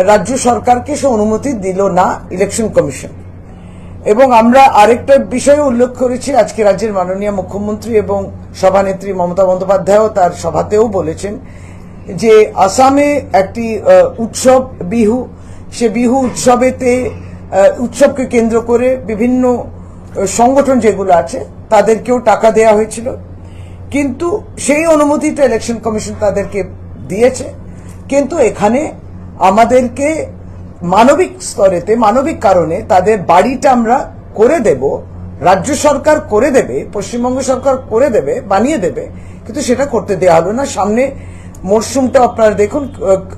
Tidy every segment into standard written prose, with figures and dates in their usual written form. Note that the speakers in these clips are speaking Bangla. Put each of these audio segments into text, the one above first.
রাজ্য সরকারকে সে অনুমতি দিল না ইলেকশন কমিশন। এবং আমরা আরেকটা বিষয়ে উল্লেখ করেছি, আজকে রাজ্যের মাননীয় মুখ্যমন্ত্রী এবং সভানেত্রী মমতা বন্দ্যোপাধ্যায়ও তার সভাতেও বলেছেন যে আসামে একটি উৎসব বিহু, সে বিহু উৎসবকে কেন্দ্র করে বিভিন্ন সংগঠন যেগুলো আছে তাদেরকেও টাকা দেয়া হয়েছিল, কিন্তু সেই অনুমতিটা ইলেকশন কমিশন তাদেরকে দিয়েছে। কিন্তু এখানে আমাদেরকে মানবিক স্তরেতে, মানবিক কারণে তাদের বাড়িটা আমরা করে দেব, রাজ্য সরকার করে দেবে, পশ্চিমবঙ্গ সরকার করে দেবে, বানিয়ে দেবে, কিন্তু সেটা করতে দেওয়া হলো না। সামনে মরশুমটা আপনারা দেখুন,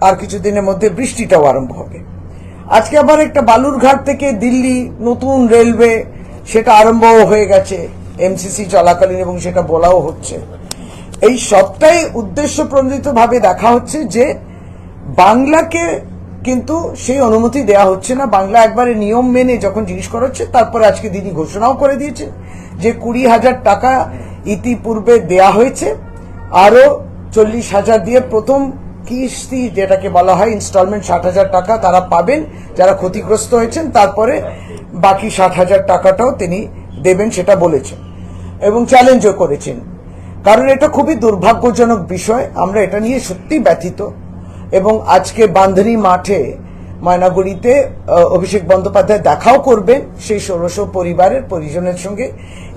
আর কিছুদিনের মধ্যে বৃষ্টিটাও আরম্ভ হবে। আজকে আবার একটা বালুরঘাট থেকে দিল্লি নতুন রেলওয়ে, সেটা আরম্ভ হয়ে গেছে এমসিসি চলাকালীন, এবং সেটা বলাও হচ্ছে। এই সবটাই উদ্দেশ্যপ্রণোদিতভাবে দেখা হচ্ছে যে বাংলাকে কিন্তু সেই অনুমতি দেয়া হচ্ছে না। বাংলা একবারে নিয়ম মেনে যখন জিনিস করা হচ্ছে, তারপরে আজকে দিদি ঘোষণাও করে দিয়েছেন যে 20,000 টাকা ইতিপূর্বে দেয়া হয়েছে, আরো 40,000 দিয়ে প্রথম কিস্তি যেটাকে বলা হয় ইনস্টলমেন্ট 60,000 টাকা তারা পাবেন যারা ক্ষতিগ্রস্ত হয়েছেন, তারপরে বাকি 60,000 টাকাটাও তিনি দেবেন সেটা বলেছেন এবং চ্যালেঞ্জও করেছেন। কারণ এটা খুবই দুর্ভাগ্যজনক বিষয়, আমরা এটা নিয়ে সত্যি ব্যথিত। এবং আজকে বান্ধনী মাঠে ময়নাগুড়িতে অভিষেক বন্দ্যোপাধ্যায় দেখাও করবেন সেই 1600 পরিবারের পরিজনের সঙ্গে,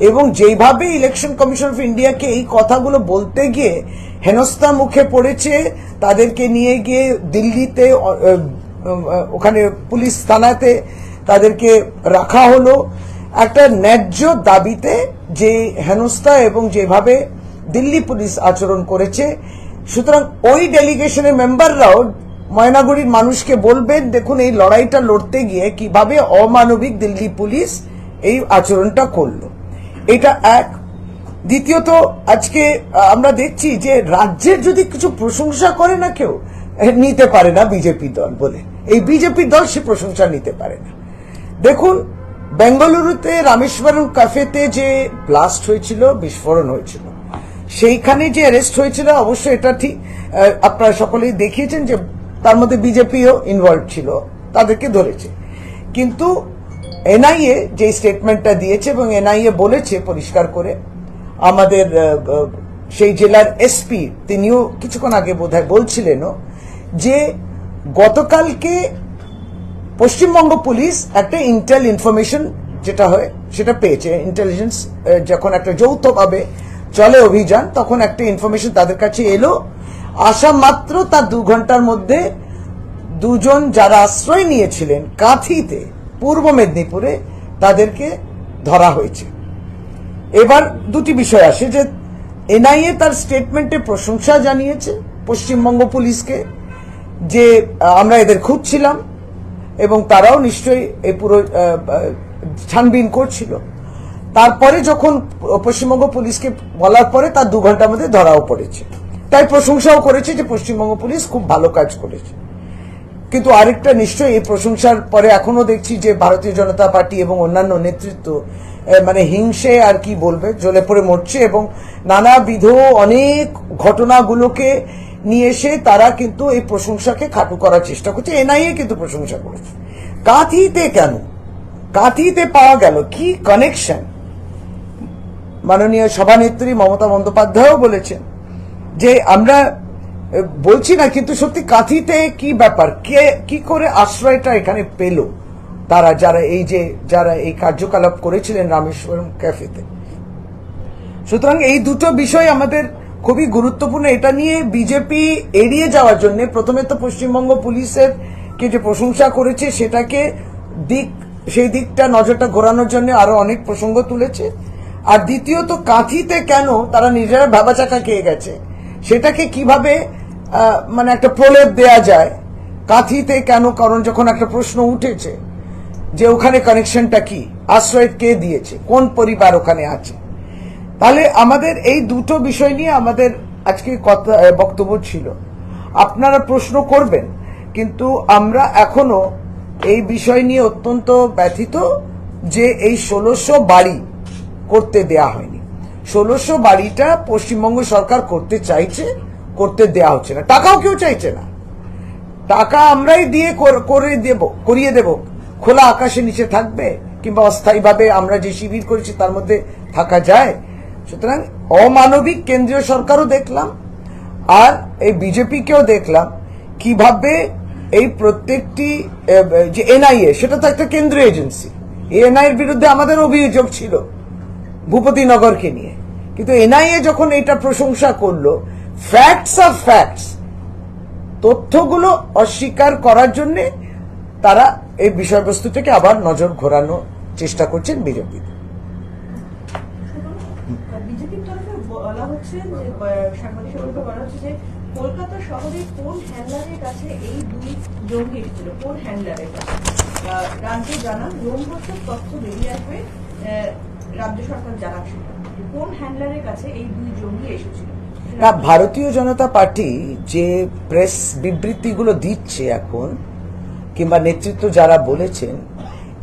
এবং যেইভাবে ইলেকশন কমিশন অফ ইন্ডিয়াকে এই কথাগুলো বলতে গিয়ে হেনস্থা মুখে পড়েছে, তাদেরকে নিয়ে গিয়ে দিল্লিতে ওখানে পুলিশ থানাতে তাদেরকে রাখা হলো একটা ন্যায্য দাবিতে, যে হেনস্থা এবং যেভাবে দিল্লি পুলিশ আচরণ করেছে। সুতরাং ওই ডেলিগেশনের মেম্বাররাও ময়নাগুড়ির মানুষকে বলবেন, দেখুন এই লড়াইটা লড়তে গিয়ে কিভাবে অমানবিক দিল্লি পুলিশ এই আচরণটা করলো। এটা এক। দ্বিতীয়ত, আজকে আমরা দেখছি যে রাজ্যের যদি কিছু প্রশংসা করে না কেউ, নিতে পারে না বিজেপি দল বলে, এই বিজেপি দল সে প্রশংসা নিতে পারে না। দেখুন, বেঙ্গালুরুতে রামেশ্বরম ক্যাফেতে যে ব্লাস্ট হয়েছিল, বিস্ফোরণ হয়েছিল, সেইখানে যে অ্যারেস্ট হয়েছিল, অবশ্যই এটা ঠিক আপনারা সকলেই দেখিয়েছেন যে তার মধ্যে বিজেপিও ইনভলভ ছিল, তাদেরকে ধরেছে। কিন্তু এনআইএ যে স্টেটমেন্টটা দিয়েছে, এবং এনআইএ বলেছে পরিষ্কার করে, আমাদের সেই জেলার এসপি তিনিও কিছুক্ষণ আগে বোধহয় বলছিলেনও যে গতকালকে পশ্চিমবঙ্গ পুলিশ একটা ইন্টেল ইনফরমেশন যেটা হয় সেটা পেয়েছে। ইন্টেলিজেন্স যখন একটা যৌথভাবে চলে অভিযান, তখন একটা ইনফরমেশন তাদের কাছে এলো, আসা মাত্র তার 2 ঘন্টার মধ্যে দুজন যারা আশ্রয় নিয়েছিলেন কাঁথিতে, পূর্ব মেদিনীপুরে, তাদেরকে ধরা হয়েছে। এবার দুটি বিষয় আসে, যে এনআইএ তার স্টেটমেন্টে প্রশংসা জানিয়েছে পশ্চিমবঙ্গ পুলিশকে, যে আমরা এদের খুঁজছিলাম এবং তারাও নিশ্চয়ই এই পুরো ছানবিন করছিল। তারপরে যখন পশ্চিমবঙ্গ পুলিশকে বলার পরে তার 2 ঘন্টার মধ্যে ধরাও পড়েছে, তাই প্রশংসাও করেছে যে পশ্চিমবঙ্গ পুলিশ খুব ভালো কাজ করেছে। কিন্তু আরেকটা নিশ্চয়ই এই প্রশংসার পরে এখনো দেখছি যে ভারতীয় জনতা পার্টি এবং অন্যান্য নেতৃত্ব মানে হিংসে আর কি বলবে, জ্বলে পড়ে মরছে, এবং নানাবিধ অনেক ঘটনাগুলোকে নিয়ে এসে তারা কিন্তু এই প্রশংসাকে খাটু করার চেষ্টা করছে। এনআইএ কিন্তু প্রশংসা করেছে। কাঁথিতে কেন, কাঁথিতে পাওয়া গেল কি কানেকশন? মাননীয় সভানেত্রী মমতা বন্দ্যোপাধ্যায়ও বলেছেন যে আমরা বলছি না, কিন্তু সত্যি কাঁথিতে কি ব্যাপার, কে কি করে আশ্রয়টা এখানে পেল তারা, যারা এই কার্যকলাপ করেছিলেন রামেশ্বরম ক্যাফেতে। সুতরাং এই দুটো বিষয় আমাদের খুবই গুরুত্বপূর্ণ। এটা নিয়ে বিজেপি এড়িয়ে যাওয়ার জন্য প্রথমে তো পশ্চিমবঙ্গ পুলিশের কে যে প্রশংসা করেছে সেটাকে সেই দিকটা নজরটা ঘোরানোর জন্য আরো অনেক প্রসঙ্গ তুলেছে। আর দ্বিতীয়ত, কাঁথিতে কেন তারা নিজেরা ভাবাচাকা খেয়ে গেছে, সেটাকে কিভাবে মানে একটা প্রলেপ দেয়া যায় কাঁথিতে কেন, কারণ যখন একটা প্রশ্ন উঠেছে যে ওখানে কানেকশনটা কি, আশ্রয় কে দিয়েছে, কোন পরিবার ওখানে আছে, তাহলে আমাদের এই দুটো বিষয় নিয়ে আমাদের আজকে বক্তব্য ছিল। আপনারা প্রশ্ন করবেন, কিন্তু আমরা এখনো এই বিষয় নিয়ে অত্যন্ত ব্যথিত যে এই 1600 বাড়ি করতে দেয়া হয়নি। 1600 বাড়িটা পশ্চিমবঙ্গ সরকার করতে চাইছে, করতে দেয়া হচ্ছে না, টাকাও কেউ চাইছে না। টাকা আমরাই দিয়ে করিয়ে দেব, খোলা আকাশের নিচে থাকবে কিংবা অস্থায়ীভাবে আমরা যে শিবির করেছি তার মধ্যে থাকা যায়? সুতরাং অমানবিক কেন্দ্রীয় সরকারও দেখলাম আর এই বিজেপিকেও দেখলাম কিভাবে এই প্রত্যেকটি যে এনআইএ, সেটা তো একটা কেন্দ্রীয় এজেন্সি, এনআইএর বিরুদ্ধে আমাদের অভিযোগ ছিল ভূপতিনগরকে নিয়ে, কিন্তু এনআইএ যখন এটা প্রশংসা করলো, ফ্যাক্টস অফ ফ্যাক্টস, তথ্যগুলো অস্বীকার করার জন্য তারা এই বিষয়বস্তু থেকে আবার নজর ঘোরানোর চেষ্টা করছেন বিজেপি। বিজেপির তরফে বলা হচ্ছে যে সাংবাদিক সম্মেলনে বলা হচ্ছে যে কলকাতা শহরে কোন হ্যান্ডলারের কাছে এই দুই জঙ্গি এসেছিল, কোন হ্যান্ডলারের কাছে রাজ্য জানান, রোমহর্ষক তথ্য বেরিয়ে আসবে, রাজ্য সরকার জানাচ্ছিল কোন হ্যান্ডলারের কাছে এই দুই জঙ্গি এসেছিল। ভারতীয় জনতা পার্টি যে প্রেস বিবৃতিগুলো দিচ্ছে এখন কিংবা নেতৃত্ব যারা বলেছেন,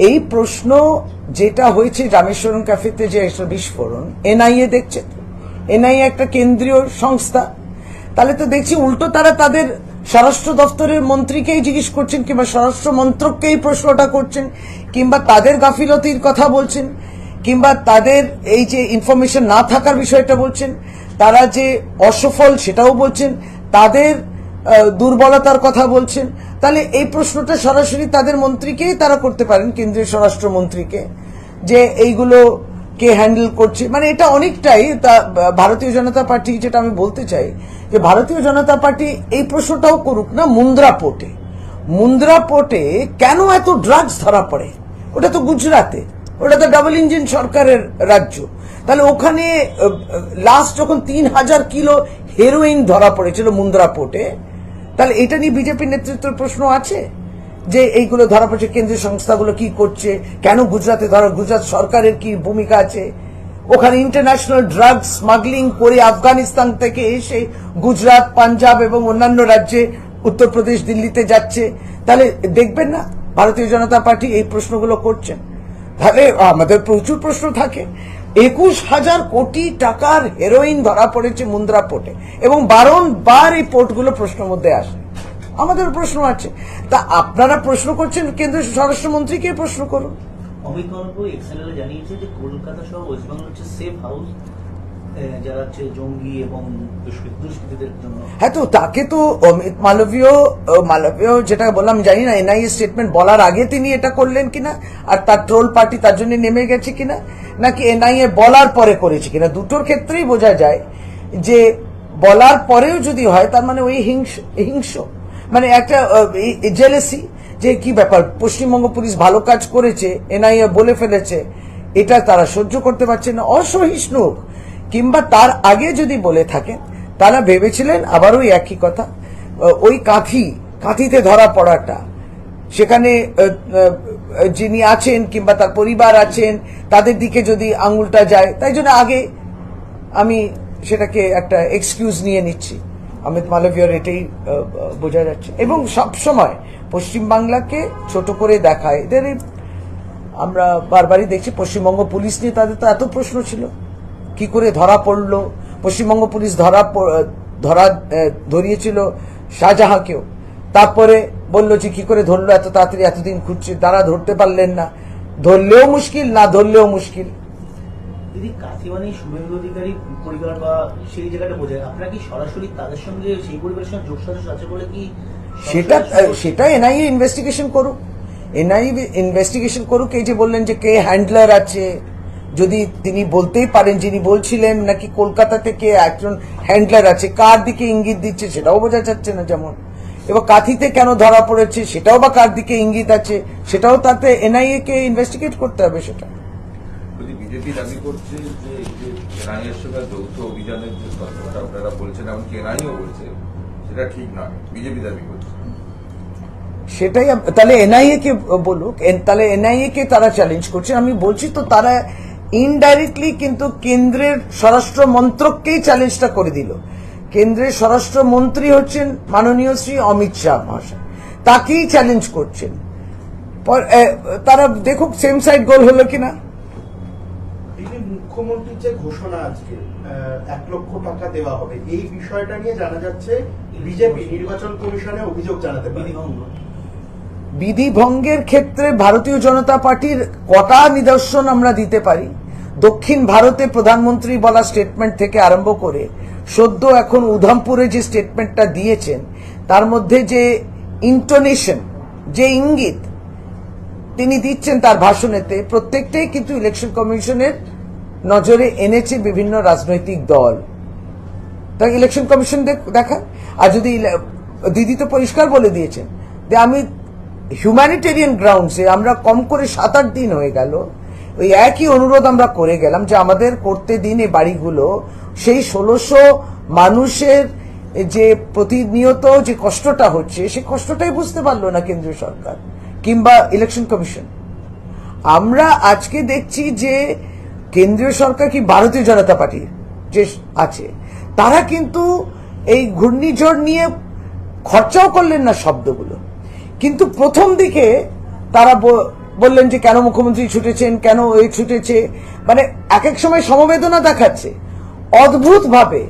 এই প্রশ্ন যেটা হয়েছে রামেশ্বরম ক্যাফেতে যে একটা বিস্ফোরণ, এনআইএ দেখছে, এনআইএ একটা কেন্দ্রীয় সংস্থা, তাহলে তো দেখছি উল্টো তারা তাদের স্বরাষ্ট্র দপ্তরের মন্ত্রীকেই জিজ্ঞেস করছেন কিংবা স্বরাষ্ট্র মন্ত্রককেই প্রশ্নটা করছেন কিংবা তাদের গাফিলতির কথা বলছেন কিংবা তাদের এই যে ইনফরমেশন না থাকার বিষয়টা বলছেন, তারা যে অসফল সেটাও বলছেন, তাদের দুর্বলতার কথা বলছেন। তাহলে এই প্রশ্নটা সরাসরি তাদের মন্ত্রীকেই তারা করতে পারেন, কেন্দ্রীয় স্বরাষ্ট্রমন্ত্রীকে, যে এইগুলো কে হ্যান্ডেল করছে। মানে এটা অনেকটাই ভারতীয় জনতা পার্টি, যেটা আমি বলতে চাই যে ভারতীয় জনতা পার্টি এই প্রশ্নটাও করুক না, মুন্দ্রা পোর্টে কেন এত ড্রাগস ধরা পড়ে? ওটা তো গুজরাতে, ওটা তো ডাবল ইঞ্জিন সরকারের রাজ্য, তাহলে ওখানে লাস্ট যখন 3000 কিলো হেরোইন ধরা পড়েছিল মুন্দ্রা পোর্টে, তাহলে এটা নিয়ে বিজেপি নেতৃত্বের প্রশ্ন আছে যে এইগুলো ধরা পড়ছে, কেন্দ্রীয় সংস্থাগুলো কি করছে, কেন গুজরাতে ধরা, গুজরাট সরকারের কি ভূমিকা আছে? ওখানে ইন্টারন্যাশনাল ড্রাগ স্মাগলিং করে আফগানিস্তান থেকে এসে গুজরাট, পাঞ্জাব এবং অন্যান্য রাজ্যে, উত্তরপ্রদেশ, দিল্লিতে যাচ্ছে। তাহলে দেখবেন না ভারতীয় জনতা পার্টি এই প্রশ্নগুলো করছেন? তাহলে আমাদের প্রচুর প্রশ্ন থাকে। 21,000 কোটি টাকার হেরোইন ধরা পড়েছে মুন্দ্রা পোর্টে এবং বারংবার এই পোর্টগুলো প্রশ্নের মধ্যে আসে। আমাদের প্রশ্ন আছে, তা আপনারা প্রশ্ন করছেন, কেন্দ্রীয় স্বরাষ্ট্রমন্ত্রীকে প্রশ্ন করুন। অমিত মালব্য এক্সএলএ জানিয়েছে যে কলকাতা সহ ওয়েস্ট বেঙ্গল হচ্ছে সেফ হাউস যারা হচ্ছে জঙ্গি এবং দুষ্কৃতীদের জন্য। হ্যাঁ, তো তাকে তো অমিত মালব্য যেটা বললাম জানি না এনআইএ স্টেটমেন্ট বলার আগে তিনি এটা করলেন কিনা, আর তার ট্রোল পার্টি তার জন্য নেমে গেছে কিনা, নাকি এনআইএ বলার পরে করেছে কিনা। দুটোর ক্ষেত্রেই বোঝা যায় যে বলার পরেও যদি হয় তার মানে ওই হিংস, মানে একটা জেলেসি, যে কি ব্যাপার, পশ্চিমবঙ্গ পুলিশ ভালো কাজ করেছে, এনআইএ বলে ফেলেছে, এটা তারা সহ্য করতে পারছে না। অসহিষ্ণু কিংবা তার আগে যদি বলে থাকেন, তারা ভেবেছিলেন আবার ওই একই কথা, ওই কাঁথিতে ধরা পড়াটা, সেখানে যিনি আছেন কিংবা তার পরিবার আছেন তাদের দিকে যদি আঙুলটা যায়, তাই জন্য আগে আমি সেটাকে একটা এক্সকিউজ নিয়ে নিচ্ছি। অমিত মালভিয়ার এটাই বোঝা যাচ্ছে এবং সবসময় পশ্চিমবাংলাকে ছোট করে দেখায়। এদের আমরা বারবারই দেখছি, পশ্চিমবঙ্গ পুলিশ নিয়ে তাদের তো এত প্রশ্ন ছিল, কি করে ধরা পড়লো, পশ্চিমবঙ্গ পুলিশ ধরিয়েছিল শাহজাহাঁকেও, তারপরে বললো যে কি করে ধরলো এত তাড়াতাড়ি, এতদিন খুঁজছে, তারা ধরতে পারলেন না, ধরলেও মুশকিল, না ধরলেও মুশকিল। দিদি, কাথি মানে শুভেন্দু অধিকারী পরিবার বা সেই জায়গাটা বোঝায়, আপনারা কি সরাসরি তাদের সঙ্গে, সেই পরিবারের সঙ্গে যোগসাজশ আছে বলে কি? সেটা এনআইএ ইনভেস্টিগেশন করুক। এই যে বললেন যে কে হ্যান্ডলার আছে, যদি তিনি বলতেই পারেন, যিনি বলছিলেন নাকি কলকাতা থেকে একজন হ্যান্ডলার আছে, কার দিকে ইঙ্গিত দিচ্ছে সেটাও বোঝা যাচ্ছে না যেমন, এবং কাঁথিতে কেন ধরা পড়েছে সেটাও বা কার দিকে ইঙ্গিত আছে সেটাও তাতে এনআইএ কে ইনভেস্টিগেট করতে হবে। সেটা বিজেপি দাবি করছে যে এনআইএর সঙ্গে যৌথ অভিযানের যে তথ্যটা আপনারা বলছেন, এমনকি এনআইও বলছে সেটা ঠিক নয়, বিজেপি দাবি করছে। সেটাই, তাহলে এনআইএ কে বলুক, তাহলে এনআইএ কে তারা চ্যালেঞ্জ করছে। আমি বলছি তো তারা ইনডাইরেক্টলি কিন্তু কেন্দ্রের স্বরাষ্ট্র মন্ত্রককেই চ্যালেঞ্জটা করে দিল। কেন্দ্রের স্বরাষ্ট্রমন্ত্রী হচ্ছেন মাননীয় শ্রী অমিত শাহ মহাশয়, তাকেই চ্যালেঞ্জ করছেন। তারা দেখুক সেম সাইড গোল হলো কিনা। মুখ্যমন্ত্রীর যে ঘোষণা আজকে 1 লক্ষ টাকা দেওয়া হবে, এই বিষয়টা নিয়ে জানা যাচ্ছে বিজেপি নির্বাচন কমিশনে অভিযোগ জানাতে পারে। বিধিভঙ্গ। বিধি ভঙ্গের ক্ষেত্রে ভারতীয় জনতা পার্টির কটা নিদর্শন আমরা দিতে পারি। দক্ষিণ ভারতে প্রধানমন্ত্রী বলা স্টেটমেন্ট থেকে আরম্ভ করে সদ্য এখন উধামপুরে যে স্টেটমেন্টটা দিয়েছেন, তার মধ্যে যে ইন্টোনেশন, যে ইঙ্গিত তিনি দিচ্ছেন তার ভাষণেতে, প্রত্যেকটাই কিন্তু ইলেকশন কমিশনের নজরে এনেছে বিভিন্ন রাজনৈতিক দল। তাই ইলেকশন কমিশন দেখান। আর যদি দিদি তো পরিষ্কার বলে দিয়েছেন যে আমি হিউম্যানিটেরিয়ান গ্রাউন্ডসে, আমরা কম করে 7-8 দিন হয়ে গেল ওই একই অনুরোধ আমরা করে গেলাম যে আমাদের করতে দিন এই বাড়িগুলো। সেই 1600 মানুষের যে প্রতিনিয়ত যে কষ্টটা হচ্ছে, সেই কষ্টটাই বুঝতে পারলো না কেন্দ্রীয় সরকার কিংবা ইলেকশন কমিশন। আমরা আজকে দেখছি যে কেন্দ্রীয় সরকার কি ভারতীয় জনতা পার্টি যে আছে, তারা কিন্তু এই ঘূর্ণিঝড় নিয়ে খরচাও করলেন না শব্দগুলো, কিন্তু প্রথম দিকে তারা বললেন যে কেন মুখ্যমন্ত্রী ছুটেছেন, কেন এই ছুটেছে, মানে এক এক সময় সমবেদনা দেখাচ্ছে অদ্ভুত ভাবে।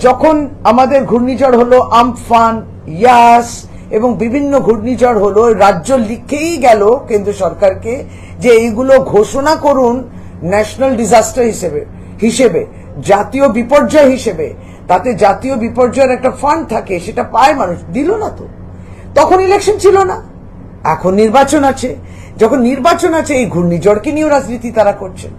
যখন আমাদের ঘূর্ণিঝড় হলো আমফান, ইয়াস এবং বিভিন্ন ঘূর্ণিঝড় হলো, রাজ্য লিখেই গেল কেন্দ্র সরকারকে যে এইগুলো ঘোষণা করুন ন্যাশনাল ডিজাস্টার হিসেবে, জাতীয় বিপর্যয় হিসেবে, তাতে জাতীয় বিপর্যয়ের একটা ফান্ড থাকে, সেটা পায় মানুষ। দিল না তো, তখন ইলেকশন ছিল না, এখন নির্বাচন আছে। যখন নির্বাচন আছে, এই ঘূর্ণিঝড়কে নিয়েও রাজনীতি তারা করছেন।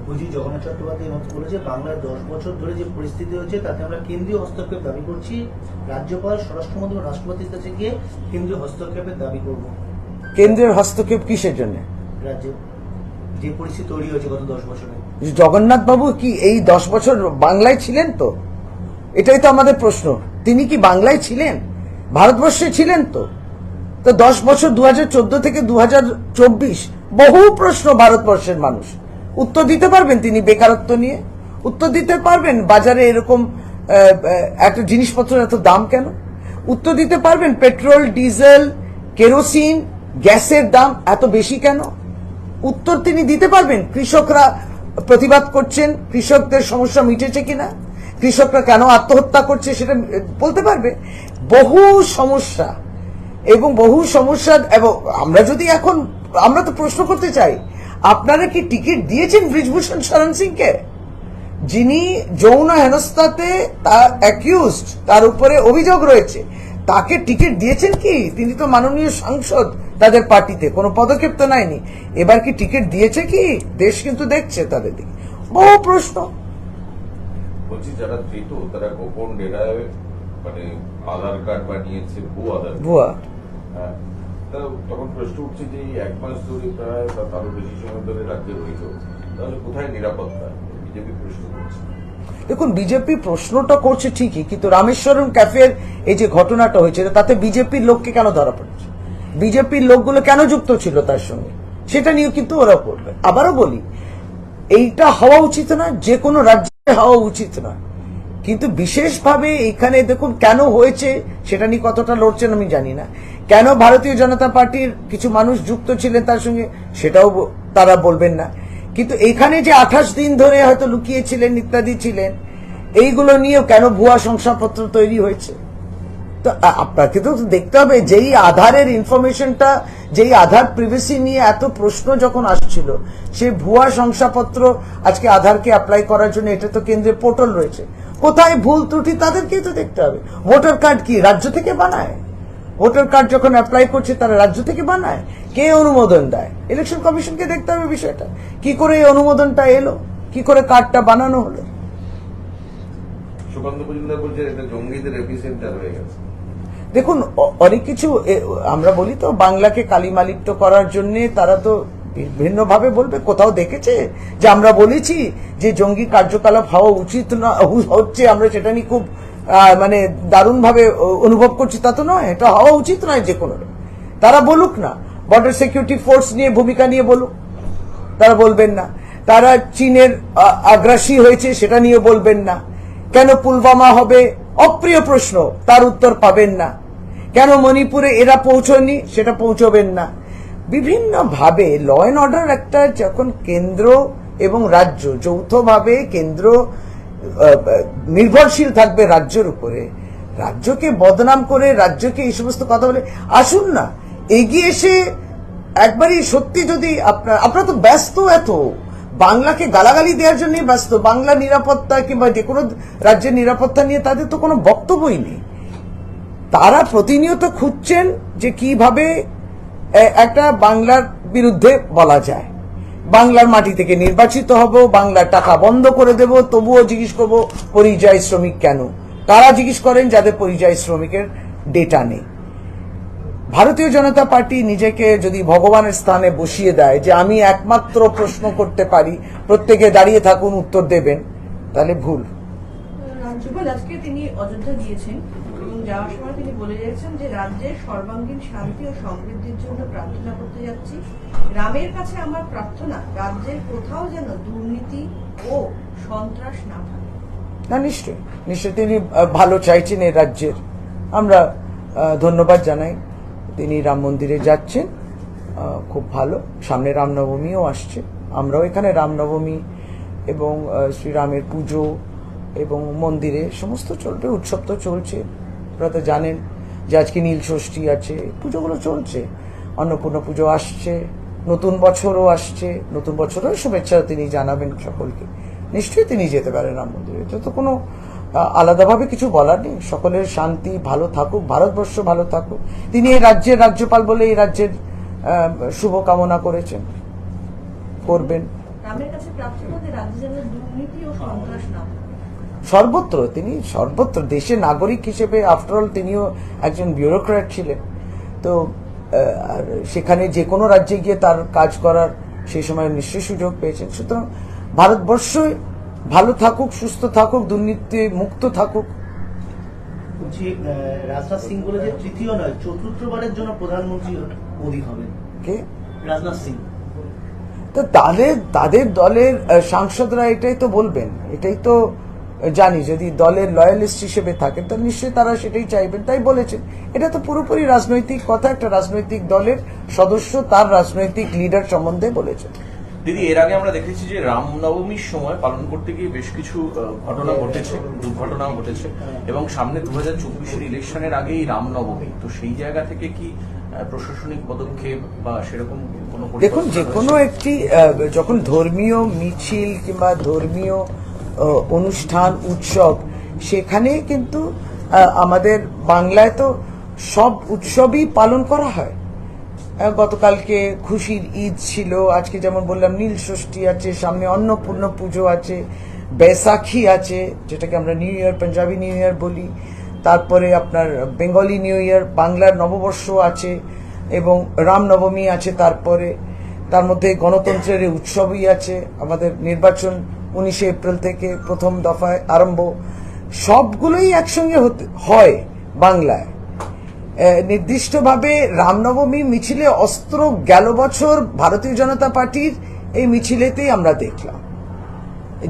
বুঝি জগন্নাথ চট্টোপাধ্যায় মত বলেছে বাংলায় 10 বছর ধরে যে পরিস্থিতি হয়েছে তাতে আমরা কেন্দ্রীয় হস্তক্ষেপ দাবি করছি, রাজ্যপাল, স্বরাষ্ট্রমন্ত্রী, রাষ্ট্রপতির কাছে গিয়ে কেন্দ্রীয় হস্তক্ষেপের দাবি করব। কেন্দ্রের হস্তক্ষেপ কিসের জন্য? রাজ্যে যে পরিস্থিতি তৈরি হয়েছে গত 10 বছরে। জগন্নাথ বাবু কি এই 10 বছর বাংলায় ছিলেন? তো এটাই তো আমাদের প্রশ্ন। তিনি কি বাংলায় ছিলেন? ভারতবর্ষে ছিলেন? তো 10 বছর 2014 থেকে 2024 বহু প্রশ্ন ভারতবর্ষের মানুষ উত্তর দিতে পারবেন। তিনি বেকারত্ব নিয়ে উত্তর দিতে পারবেন, বাজারে এরকম একটা জিনিসপত্রের এত দাম কেন উত্তর দিতে পারবেন, পেট্রোল, ডিজেল, কেরোসিন, গ্যাসের দাম এত বেশি কেন উত্তর তিনি দিতে পারবেন। কৃষকরা প্রতিবাদ করছেন, কৃষকদের সমস্যা মিটেছে কিনা, কৃষকরা কেন আত্মহত্যা করছে সেটা বলতে পারবে। বহু সমস্যা এবং আমরা যদি এখন আমরা তো প্রশ্ন করতে চাই, আপনারা কি টিকিট দিয়েছেন ব্রিজভূষণ শরণ সিংকে, যিনি যৌন হেনস্থাতে তার অ্যাকিউজড, তার উপরে অভিযোগ রয়েছে, তাকে টিকিট দিয়েছেন কি? তিনি তো মাননীয় সাংসদ তাদের পার্টিতে, কোনো পদক্ষেপ তো নেয়নি। এবার কি টিকিট দিয়েছে কি? দেশ কিন্তু দেখছে তাদের দিকে। বহু প্রশ্ন। বলছি যারা ধৃত তারা গোপন ডেরায় মানে আধার কার্ড বানিয়েছে, ভুয়া। হ্যাঁ, তখন প্রশ্ন উঠছে যে 1 মাস ধরে প্রায় বা তারও বেশি সময় ধরে রাজ্যে রইল, তাহলে কোথায় নিরাপত্তা? বিজেপি প্রশ্ন করছে। দেখুন, বিজেপি প্রশ্নটা করছে ঠিকই, কিন্তু রামেশ্বরম ক্যাফের এই যে ঘটনাটা হয়েছে তাতে বিজেপির লোককে কেন ধরা পড়ছে, বিজেপির লোকগুলো কেন যুক্ত ছিল তার সঙ্গে, সেটা নিয়ে কিন্তু ওরা করবে। আবারও বলি, এইটা হওয়া উচিত না, যে কোনো রাজ্যে হওয়া উচিত না, কিন্তু বিশেষভাবে এখানে দেখুন কেন হয়েছে সেটা নিয়ে কতটা লড়ছেন আমি জানি না। কেন ভারতীয় জনতা পার্টির কিছু মানুষ যুক্ত ছিলেন তার সঙ্গে সেটাও তারা বলবেন না, কিন্তু এখানে যে 28 দিন ধরে হয়তো লুকিয়েছিলেন ইত্যাদি ছিলেন, এইগুলো নিয়েও কেন ভুয়া শংসাপত্র তৈরি হয়েছে। তো আপনাকে তো দেখতে হবে, যেই আধারের ইনফরমেশনটা, যেই আধার প্রিভেসি নিয়ে এত প্রশ্ন যখন আসছিল, সেই ভুয়া শংসাপত্র আজকে আধারকে অ্যাপ্লাই করার জন্য এটা তো কেন্দ্রের পোর্টাল রয়েছে, কোথায় ভুল ত্রুটি তাদেরকেই তো দেখতে হবে। ভোটার কার্ড কি রাজ্য থেকে বানায়? ভোটার কার্ড যখন অ্যাপ্লাই করছে তারা রাজ্য থেকে বানায়? কে অনুমোদন দেয়? ইলেকশন কমিশনকে দেখতে হবে বিষয়টা, কি করে এই অনুমোদনটা এলো, কি করে কার্ডটা বানানো হলো। সুকান্ত মজুমদার বলছেন এটা জঙ্গিদের এপিসেন্টার হয়ে গেছে। দেখুন, অনেক কিছু আমরা বলি তো, বাংলাকে কালিমালিপ্ত করার জন্য তারা তো ভিন্নভাবে বলবে। কোথাও দেখেছে যে আমরা বলেছি যে জঙ্গি কার্যকলাপ হওয়া উচিত না, হচ্ছে, আমরা সেটা নিয়ে খুব মানে দারুণভাবে অনুভব করছি, তা তো নয়। এটা হওয়া উচিত নয় যে কোনো। তারা বলুক না, বর্ডার সিকিউরিটি ফোর্স নিয়ে ভূমিকা নিয়ে বলুক, তারা বলবেন না। তারা চীনের আগ্রাসী হয়েছে সেটা নিয়ে বলবেন না। কেন পুলওয়ামা হবে, অপ্রিয় প্রশ্ন, তার উত্তর পাবেন না। কেন মণিপুরে এরা পৌঁছয়নি, সেটা পৌঁছবেন না। বিভিন্ন ভাবে ল অ্যান্ড অর্ডার একটা, যখন কেন্দ্র এবং রাজ্য যৌথভাবে, কেন্দ্র নির্ভরশীল থাকবে রাজ্যের উপরে, রাজ্যকে বদনাম করে, রাজ্যকে এই সমস্ত কথা বলে, আসুন না এগিয়ে এসে একবারই সত্যি যদি আপনারা তো ব্যস্ত, এত বাংলাকে গালাগালি দেওয়ার জন্য ব্যস্ত, বাংলা নিরাপত্তা কিংবা যে কোনো রাজ্যের নিরাপত্তা নিয়ে তাদের তো কোনো বক্তব্যই নেই। তারা প্রতিনিয়ত খুঁজছেন যে কিভাবে একটা বাংলার বিরুদ্ধে বলা যায়, বাংলার মাটি থেকে নির্বাচিত হব, বাংলার টাকা বন্ধ করে দেব, তবুও জিজ্ঞেস করবো পরিযায়ী শ্রমিক কেন। তারা জিজ্ঞেস করেন যাদের পরিযায়ী শ্রমিকের ডেটা নেই। ভারতীয় জনতা পার্টি নিজেকে যদি ভগবানের স্থানে বসিয়ে দেয় যে আমি একমাত্র প্রশ্ন করতে পারি, প্রত্যেকে দাঁড়িয়ে থাকুন উত্তর দেবেন, তাহলে ভুল। রাজ্যপাল আজকে তিনি অযোধ্যা গিয়েছেন এবং যাওয়ার সময় তিনি বলে যাচ্ছেন যে রাজ্যের সর্বাঙ্গীন শান্তি ও সমৃদ্ধির জন্য প্রার্থনা করতে যাচ্ছি। রামের কাছে আমার প্রার্থনা, রাজ্যের কোথাও যেন দুর্নীতি ও সন্ত্রাস না থাকে। না, নিশ্চয়ই নিশ্চয়ই তিনি ভালো চাইছেন এই রাজ্যের। আমরা ধন্যবাদ জানাই, তিনি রাম মন্দিরে যাচ্ছেন, খুব ভালো। সামনে রামনবমীও আসছে, আমরাও এখানে রামনবমী এবং শ্রীরামের পুজো এবং মন্দিরে সমস্ত চলবে, উৎসব তো চলছে। আপনারা তো জানেন যে আজকে নীল ষষ্ঠী আছে, পুজোগুলো চলছে, অন্নপূর্ণা পুজো আসছে, নতুন বছরও আসছে, নতুন বছরও শুভেচ্ছা তিনি জানাবেন সকলকে। নিশ্চয়ই তিনি যেতে পারেন রাম মন্দিরে, এটা তো কোনো আলাদাভাবে কিছু বলার নেই। সকলের শান্তি ভালো থাকুক, ভারতবর্ষ ভালো থাকুক। তিনি এই রাজ্যের রাজ্যপাল বলে এই রাজ্যের শুভ কামনা করেছেন, করবেন। রামের কাছে প্রার্থনা যে রাজ্যে যেন দুর্নীতি ও সন্ত্রাস না থাকে। সর্বত্র তিনি সর্বত্র দেশের নাগরিক হিসেবে, আফটারঅল তিনিও একজন বিউরোক্র্যাট ছিলেন, তো আর সেখানে যে কোনো রাজ্যে গিয়ে তার কাজ করার সেই সময় নিশ্চয়ই সুযোগ পেয়েছেন। সুতরাং ভারতবর্ষ ভালো থাকুক, সুস্থ থাকুক, দুর্নীতি মুক্ত থাকুক। বলছি, রাজনাথ সিং বলে যে তৃতীয় নয় চতুর্থবারের জন্য প্রধানমন্ত্রী মোদী হবেন। কে? রাজনাথ সিং। তো তাদের দলের সাংসদরা এটাই তো বলবেন, এটাই তো জানি। যদি দলের লয়ালিস্ট হিসেবে থাকেন তাহলে নিশ্চয়ই তারা সেটাই চাইবেন, তাই বলেছেন। এটা তো পুরোপুরি রাজনৈতিক কথা, একটা রাজনৈতিক দলের সদস্য তার রাজনৈতিক লিডার সম্বন্ধে বলেছেন। দিদি, এর আগে আমরা দেখেছি যে রামনবমীর সময় পালন করতে গিয়ে বেশ কিছু ঘটনা ঘটেছে, দুর্ঘটনাও ঘটেছে, এবং সামনে 2024-এর ইলেকশনের আগেই রামনবমী, তো সেই জায়গা থেকে কি প্রশাসনিক পদক্ষেপ বা সেরকম কোনো দেখুন, যে কোনো একটি যখন ধর্মীয় মিছিল কিংবা ধর্মীয় অনুষ্ঠান উৎসব, সেখানে কিন্তু আমাদের বাংলায় তো সব উৎসবই পালন করা হয়। গতকালকে খুশির ঈদ ছিল, আজকে যেমন বললাম নীল ষষ্ঠী আছে, সামনে অন্নপূর্ণা পুজো আছে, বৈশাখী আছে যেটাকে আমরা new year, Punjabi new year বলি, তারপরে আপনার বেঙ্গলি নিউ ইয়ার, বাংলার নববর্ষ আছে, এবং রামনবমী আছে, তারপরে তার মধ্যে গণতন্ত্রের উৎসবই আছে, আমাদের নির্বাচন 19 এপ্রিল থেকে প্রথম দফায় আরম্ভ, সবগুলোই একসঙ্গে হয় বাংলায়। নির্দিষ্টভাবে রামনবমী মিছিলে অস্ত্র গেল বছর ভারতীয় জনতা পার্টির এই মিছিলেতেই আমরা দেখলাম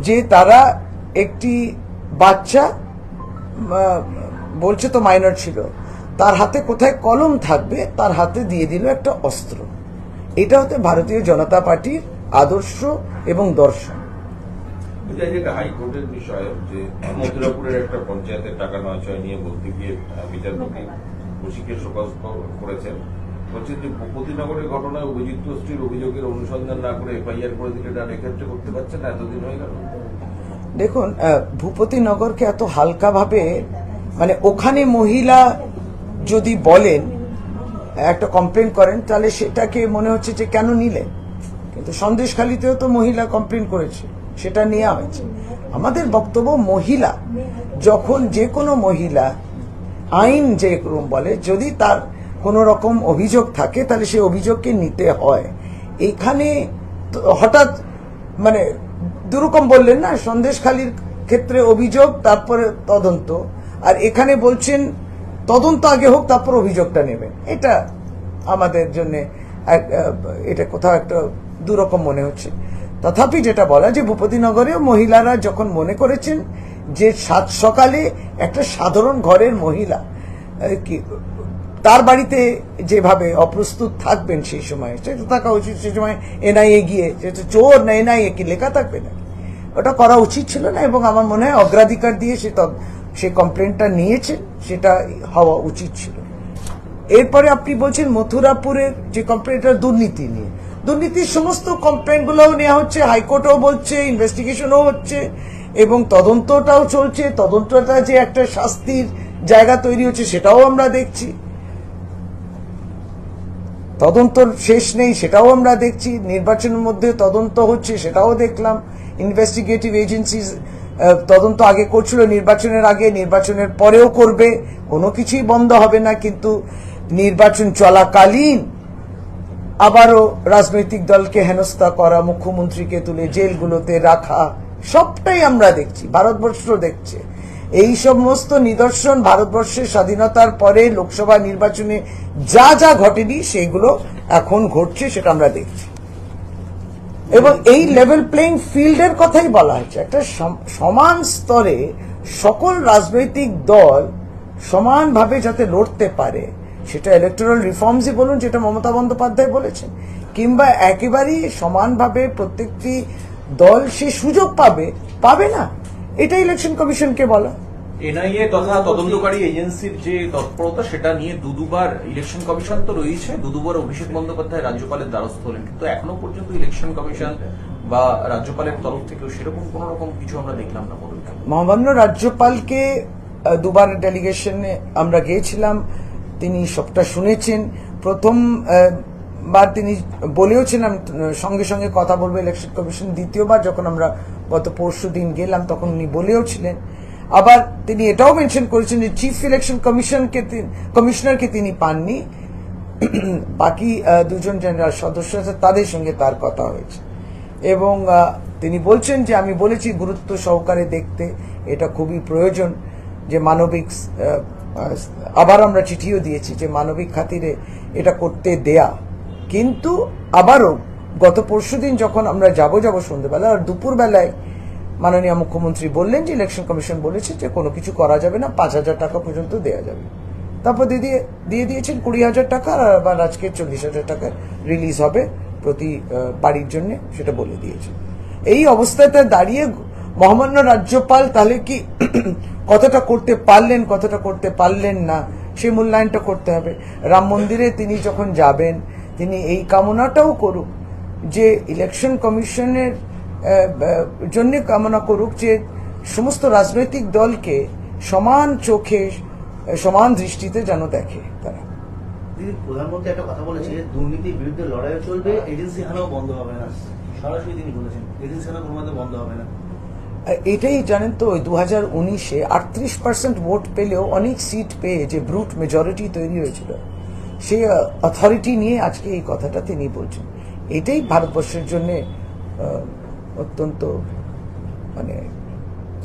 যে তারা একটি বাচ্চা, বলছে তো মাইনর ছিল, তার হাতে কোথায় কলম থাকবে তার হাতে দিয়ে দিল একটা অস্ত্র। এটা হতে ভারতীয় জনতা পার্টির আদর্শ এবং দর্শন। এটা হাইকোর্টের বিষয় যে মথুরাপুরের একটা পঞ্চায়েতের টাকা নয় নিয়ে বলতে গিয়ে বিচারপতি কৌশিকের শোকজ করেছেন, বলছেন যে ভূপতিনগরের ঘটনায় অভিযুক্ত স্ত্রীর অভিযোগের অনুসন্ধান না করে এফআইআর করে দিলে এটা এক্ষেত্রে করতে পারছে না, এতদিন হয়ে গেল। দেখুন, ভূপতিনগরকে এত হালকাভাবে, মানে ওখানে মহিলা যদি বলেন একটা কমপ্লেন করেন তাহলে সেটাকে মনে হচ্ছে যে কেন নিলেন, কিন্তু সন্দেশখালীতেও তো মহিলা কমপ্লেন করেছে, সেটা নেওয়া হয়েছে। আমাদের বক্তব্য, মহিলা যখন, যে কোনো মহিলা, আইন যে বলে যদি তার কোনো রকম অভিযোগ থাকে তাহলে সেই অভিযোগকে নিতে হয়। এখানে হঠাৎ মানে দুরকম বললেন না, সন্দেশখালীর ক্ষেত্রে অভিযোগ তারপরে তদন্ত, আর এখানে বলছেন তদন্ত আগে হোক তারপর অভিযোগটা নেবেন। এটা আমাদের জন্য এটা কোথাও একটা দুরকম মনে হচ্ছে। তথাপি যেটা বলা যে ভূপতিনগরেও মহিলারা যখন মনে করেছেন যে সাত সকালে একটা সাধারণ ঘরের মহিলা তার বাড়িতে যেভাবে অপ্রস্তুত থাকবেন সেই সময়, সেটা থাকা উচিত। সেই সময় এনআইএ গিয়ে চোর না এনআইএ কি লেখা থাকবে না, ওটা করা উচিত ছিল না। এবং আমার মনে হয় অগ্রাধিকার দিয়ে সে সেই কমপ্লেনটা নিয়েছেন, সেটা হওয়া উচিত ছিল। এরপরে আপনি বলছেন মথুরাপুরের যে কমপ্লেনটা দুর্নীতি নিয়ে, দুর্নীতির সমস্ত কমপ্লেনগুলোও নেওয়া হচ্ছে, হাইকোর্টও বলছে, ইনভেস্টিগেশনও হচ্ছে এবং তদন্তটাও চলছে। তদন্তটা যে একটা শাস্তির জায়গা তৈরি হচ্ছে সেটাও আমরা দেখছি, তদন্তর শেষ নেই সেটাও আমরা দেখছি, নির্বাচনের মধ্যে তদন্ত হচ্ছে সেটাও দেখলাম। ইনভেস্টিগেটিভ এজেন্সিজ তদন্ত আগে করছিল, নির্বাচনের আগে, নির্বাচনের পরেও করবে, কোনো কিছুই বন্ধ হবে না। কিন্তু নির্বাচন চলাকালীন আবারও রাজনৈতিক দলকে হেনস্থা করা, মুখ্যমন্ত্রীকে তুলে জেলগুলোতে রাখা, সবটাই আমরা দেখছি, ভারতবর্ষ দেখছে। এই সমস্ত নিদর্শন ভারতবর্ষের স্বাধীনতার পরে লোকসভা নির্বাচনে যা যা ঘটেনি সেগুলো এখন ঘটছে, সেটা আমরা দেখছি। এবং এই লেভেল প্লেইং ফিল্ডের কথাই বলা হয়েছে, একটা সমান স্তরে সকল রাজনৈতিক দল সমানভাবে যাতে লড়তে পারে, সেটা ইলেকটোরাল রিফর্মসই বলুন, যেটা মমতা বন্দ্যোপাধ্যায় বলেছেন, কিংবা একেবারেই সমানভাবে প্রত্যেকটি দল সে সুযোগ পাবে না, এটা ইলেকশন কমিশনকে বলা। এনআইএ তথা তদন্তকারী এজেন্সির যে তৎপরতা, সেটা নিয়ে দুবার ইলেকশন কমিশন তো রয়েছে, দুবার অভিষেক বন্দ্যোপাধ্যায় রাজ্যপালের দ্বারস্থ হলেন, কিন্তু এখনো পর্যন্ত ইলেকশন কমিশন বা রাজ্যপালের তরফ থেকেও সেরকম কোন রকম কিছু আমরা দেখলাম না। বলুন, মহামান্য রাজ্যপালকে দুবার ডেলিগেশনে আমরা গিয়েছিলাম, তিনি সবটা শুনেছেন। প্রথম বার তিনি বলেওছেন সঙ্গে সঙ্গে কথা বলবো ইলেকশন কমিশন। দ্বিতীয়বার যখন আমরা গত পরশু দিন গেলাম তখন উনি বলেওছিলেন। আবার তিনি এটাও মেনশন করেছেন যে চিফ ইলেকশন কমিশনারকে তিনি পাননি, বাকি দুজন জেনারেল সদস্য আছে তাদের সঙ্গে তার কথা হয়েছে। এবং তিনি বলছেন যে আমি বলেছি গুরুত্ব সহকারে দেখতে, এটা খুবই প্রয়োজন যে মানবিক, আবার আমরা চিঠিও দিয়েছি যে মানবিক খাতিরে এটা করতে দেয়া। কিন্তু আবারও গত পরশুদিন যখন আমরা যাব সন্ধ্যেবেলা আর দুপুরবেলায় মাননীয় মুখ্যমন্ত্রী বললেন যে ইলেকশন কমিশন বলেছে যে কোনো কিছু করা যাবে না, 5,000 টাকা পর্যন্ত দেওয়া যাবে। তারপর দিয়ে দিয়েছেন 20,000 টাকা, আর আবার আজকে 40,000 টাকা রিলিজ হবে প্রতি বাড়ির জন্য, সেটা বলে দিয়েছেন। এই অবস্থাতে দাঁড়িয়ে মহামান্য রাজ্যপাল তাহলে কি কতটা করতে পারলেন, কতটা করতে পারলেন না, সেই মূল্যায়নটা করতে হবে। রাম মন্দিরে তিনি যখন যাবেন, তিনি এই কামনাটাও করুক যে ইলেকশন কমিশনের জন্য কামনা করুক যে সমস্ত রাজনৈতিক দলকে সমান চোখে, সমান দৃষ্টিতে যেন দেখে তারা। দিদি, প্রধানমন্ত্রী একটা কথা বলেছে, দুর্নীতির বিরুদ্ধে লড়াইও চলবে, এজেন্সি হানাও বন্ধ হবে না। সরাসরি তিনি বলেছেন এজেন্সি হানা কোনো মতে বন্ধ হবে না। এটাই জানেন তো, 2019-এ 38% ভোট পেলেও অনেক সিট পেয়ে যে ব্রুট মেজরিটি তৈরি হয়েছিল, সেই অথরিটি নিয়ে আজকে এই কথাটা তিনি বলছেন। এটাই ভারতবর্ষের জন্য অত্যন্ত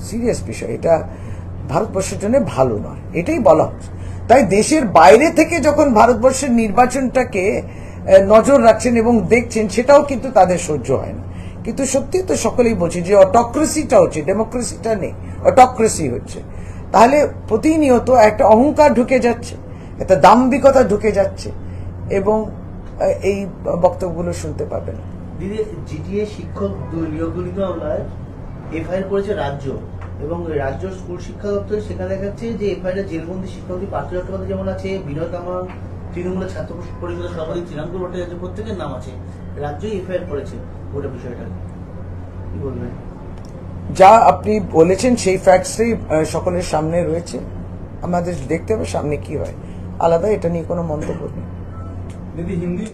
সিরিয়াস বিষয়, এটা ভারতবর্ষের জন্য ভালো নয়, এটাই বলা হচ্ছে। তাই দেশের বাইরে থেকে যখন ভারতবর্ষের নির্বাচনটাকে নজর রাখছেন এবং দেখছেন, সেটাও কিন্তু তাদের সহ্য হয় না। কিন্তু সত্যি তো সকলেই বলছে যে অটোক্রেসিটা হচ্ছে, ডেমোক্রেসিটা নেই, অটোক্রেসি হচ্ছে। তাহলে প্রতিনিয়ত একটা অহংকার ঢুকে যাচ্ছে, একটা দাম্ভিকতা ঢুকে যাচ্ছে এবং এই বক্তব্যগুলো শুনতে পাবে না। দিদি, জিটিএ শিক্ষক নিয়োগ দুর্নীতি মামলায় এফআইআর করেছে রাজ্য, এবং রাজ্য স্কুল শিক্ষা দপ্তর, সেখানে দেখা যাচ্ছে যে এফআইআর জেলবন্দি শিক্ষামন্ত্রী পার্থ চট্টোপাধ্যায় যেমন আছে, বিনয় তামাং, তৃণমূলের ছাত্র পরিষদের সভাপতি তৃণাঙ্কুর ভট্টাচার্য, প্রত্যেকের নাম আছে। রাজ্যই এফআইআর করেছে গোটা বিষয়টা, কি বলবেন? যা আপনি বলেছেন সেই ফ্যাক্টসটাই সকলের সামনে রয়েছে, আমাদের দেখতে হবে সামনে কি হয়। আলাদা এটা নিয়ে কোনো মন্তব্য নেই। দিদি, হিন্দি